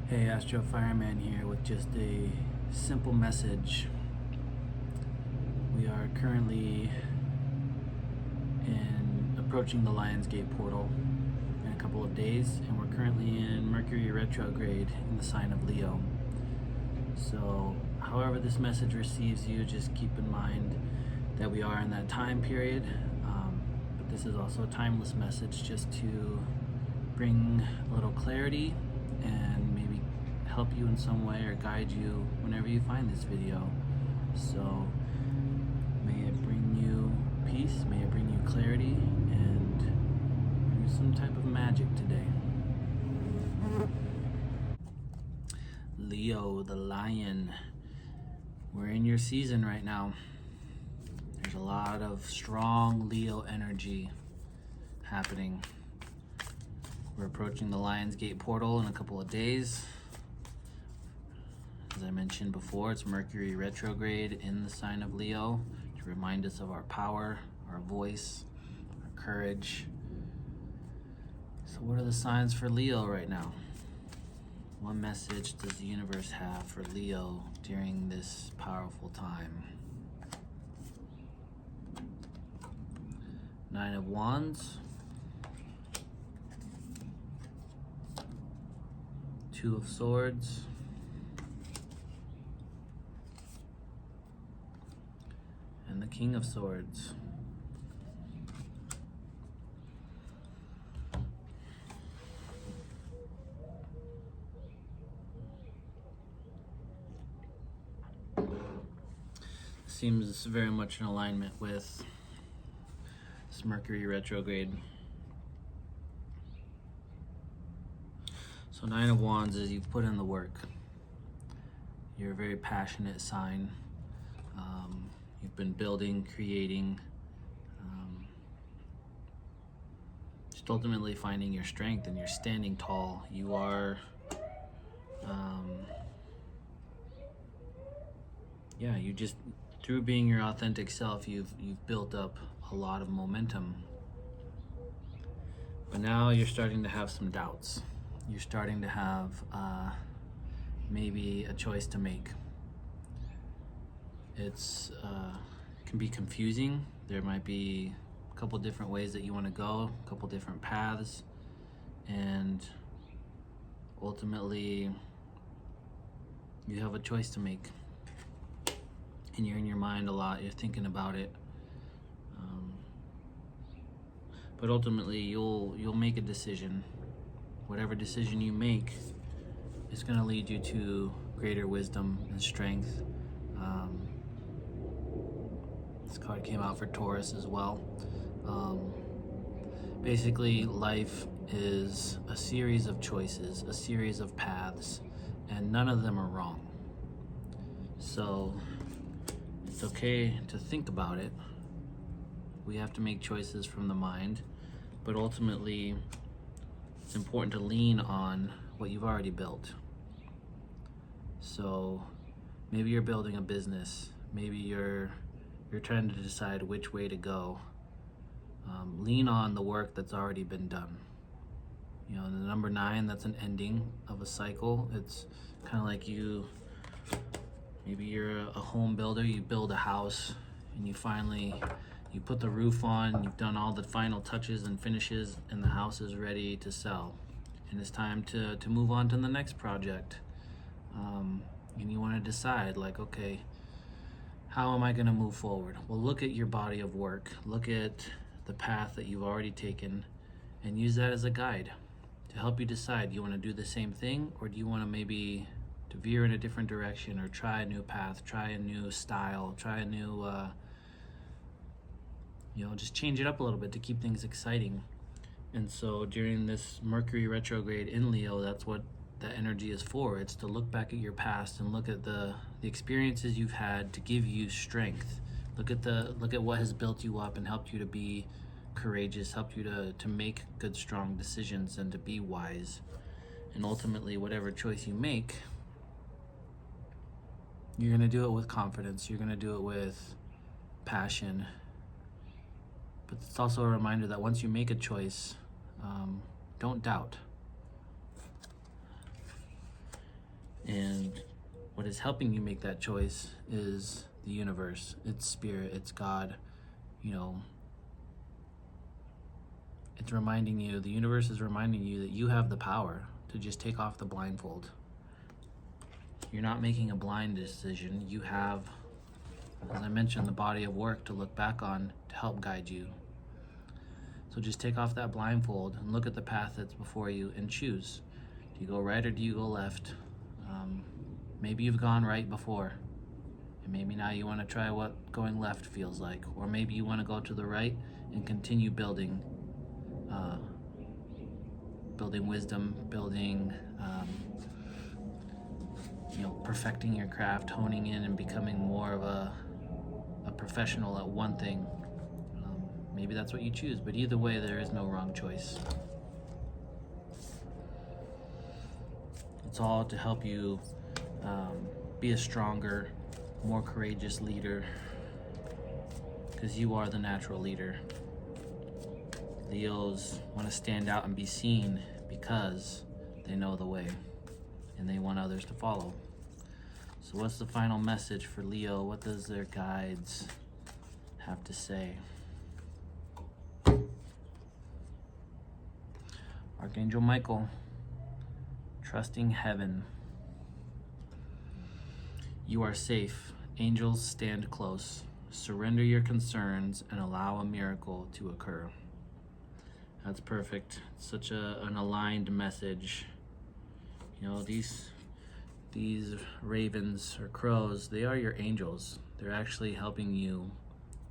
Hey, Astro Fireman here with just a simple message. We are currently approaching the Lionsgate portal in a couple of days, and we're currently in Mercury retrograde in the sign of Leo. So, however this message receives you, just keep in mind that we are in that time period. But this is also a timeless message just to bring a little clarity and maybe help you in some way or guide you whenever you find this video. So may it bring you peace, may it bring you clarity, and bring you some type of magic today. Leo, the lion. We're in your season right now. There's a lot of strong Leo energy happening. We're approaching the Lionsgate portal in a couple of days. As I mentioned before, it's Mercury retrograde in the sign of Leo to remind us of our power, our voice, our courage. So what are the signs for Leo right now? What message does the universe have for Leo during this powerful time? Nine of Wands, Two of Swords, and the King of Swords. Seems very much in alignment with this Mercury retrograde. So Nine of Wands is you've put in the work. You're a very passionate sign. You've been building, creating, just ultimately finding your strength, and you're standing tall. You are, you just, through being your authentic self, you've built up a lot of momentum. But now you're starting to have some doubts. You're starting to have maybe a choice to make. It's can be confusing. There might be a couple different ways that you want to go, a couple different paths, and ultimately you have a choice to make. And you're in your mind a lot. You're thinking about it. But ultimately, you'll make a decision. Whatever decision you make is going to lead you to greater wisdom and strength. This card came out for Taurus as well. Basically, life is a series of choices, a series of paths, and none of them are wrong. So it's okay to think about it. We have to make choices from the mind, but ultimately it's important to lean on what you've already built. So maybe you're building a business, maybe you're trying to decide which way to go. Lean on the work that's already been done. You know, the number 9, that's an ending of a cycle. It's kind of like maybe you're a home builder, you build a house, and you put the roof on, you've done all the final touches and finishes, and the house is ready to sell. And it's time to move on to the next project. And you want to decide, like, okay, how am I going to move forward? Well, look at your body of work. Look at the path that you've already taken and use that as a guide to help you decide. Do you want to do the same thing, or do you want to maybe to veer in a different direction, or try a new path, try a new style, try a new, just change it up a little bit to keep things exciting. And so during this Mercury retrograde in Leo, that's what that energy is for. It's to look back at your past and look at the experiences you've had to give you strength. Look at what has built you up and helped you to be courageous, helped you to make good, strong decisions and to be wise. And ultimately, whatever choice you make, you're going to do it with confidence. You're going to do it with passion. But it's also a reminder that once you make a choice, don't doubt. And what is helping you make that choice is the universe, it's spirit, it's God. You know, it's reminding you, the universe is reminding you that you have the power to just take off the blindfold. You're not making a blind decision. You have, as I mentioned, the body of work to look back on to help guide you. So just take off that blindfold and look at the path that's before you and choose. Do you go right or do you go left? Maybe you've gone right before, and maybe now you want to try what going left feels like. Or maybe you want to go to the right and continue building wisdom, building, perfecting your craft, honing in and becoming more of a professional at one thing. Maybe that's what you choose, but either way, there is no wrong choice. It's all to help you be a stronger, more courageous leader, because you are the natural leader. Leos want to stand out and be seen because they know the way and they want others to follow. So what's the final message for Leo? What does their guides have to say? Archangel Michael, trusting heaven. You are safe. Angels stand close. Surrender your concerns and allow a miracle to occur. That's perfect. Such an aligned message. You know, these ravens or crows, they are your angels. They're actually helping you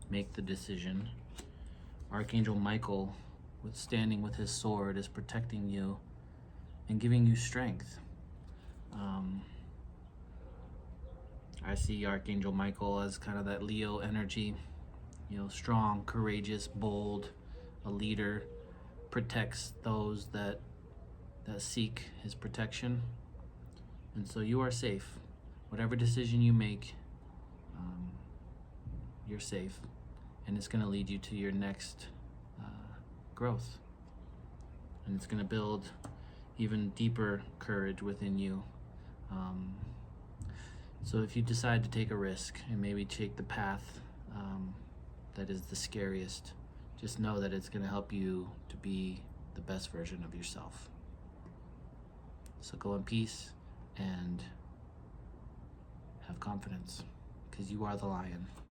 make the decision. Archangel Michael, standing with his sword, is protecting you and giving you strength. I see Archangel Michael as kind of that Leo energy, strong, courageous, bold, a leader, protects those that seek his protection. And so you are safe. Whatever decision you make, you're safe. And it's going to lead you to your next growth. And it's going to build even deeper courage within you. So if you decide to take a risk and maybe take the path that is the scariest, just know that it's going to help you to be the best version of yourself. So go in peace and have confidence, because you are the lion.